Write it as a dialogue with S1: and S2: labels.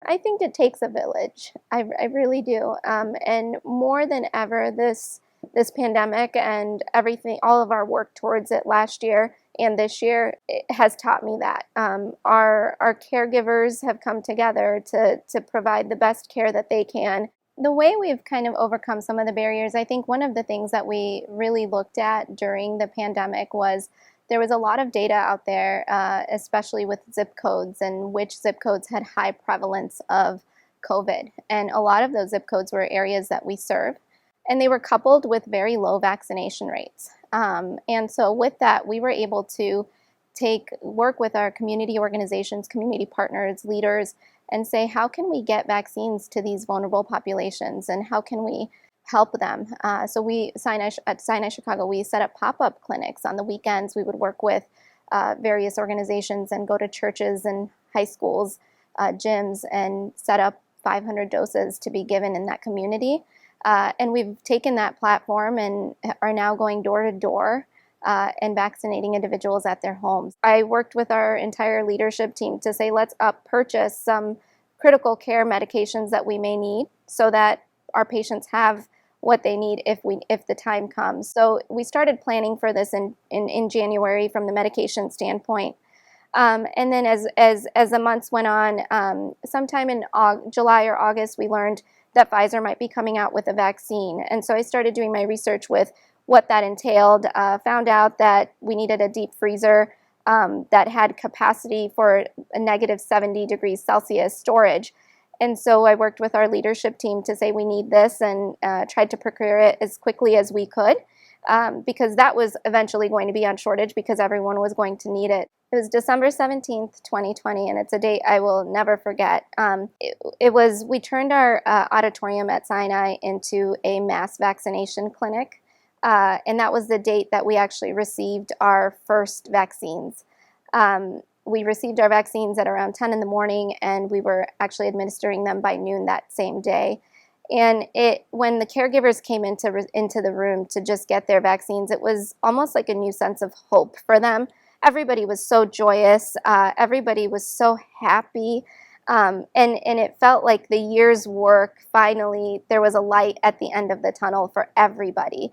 S1: I think it takes a village. I really do. And more than ever, this pandemic and everything, all of our work towards it last year and this year, it has taught me that. Our caregivers have come together to provide the best care that they can. The way we've kind of overcome some of the barriers, I think one of the things that we really looked at during the pandemic was there was a lot of data out there, especially with zip codes and which zip codes had high prevalence of COVID. And a lot of those zip codes were areas that we serve, and they were coupled with very low vaccination rates. And so with that, we were able to work with our community organizations, community partners, leaders, and say, how can we get vaccines to these vulnerable populations, and how can we help them? So at Sinai Chicago, we set up pop-up clinics. On the weekends, we would work with various organizations and go to churches and high schools, gyms, and set up 500 doses to be given in that community. And we've taken that platform and are now going door to door and vaccinating individuals at their homes. I worked with our entire leadership team to say, let's purchase some critical care medications that we may need so that our patients have what they need if the time comes. So we started planning for this in January from the medication standpoint. And then as the months went on, sometime in July or August, we learned that Pfizer might be coming out with a vaccine. And so I started doing my research with what that entailed, found out that we needed a deep freezer that had capacity for a negative 70 degrees Celsius storage. And so I worked with our leadership team to say we need this, and tried to procure it as quickly as we could, because that was eventually going to be on shortage because everyone was going to need it. It was December 17th, 2020, and it's a date I will never forget. We turned our auditorium at Sinai into a mass vaccination clinic. And that was the date that we actually received our first vaccines. We received our vaccines at around 10 in the morning, and we were actually administering them by noon that same day. And when the caregivers came into the room to just get their vaccines, it was almost like a new sense of hope for them. Everybody was so joyous. Everybody was so happy. And it felt like the year's work, finally, there was a light at the end of the tunnel for everybody.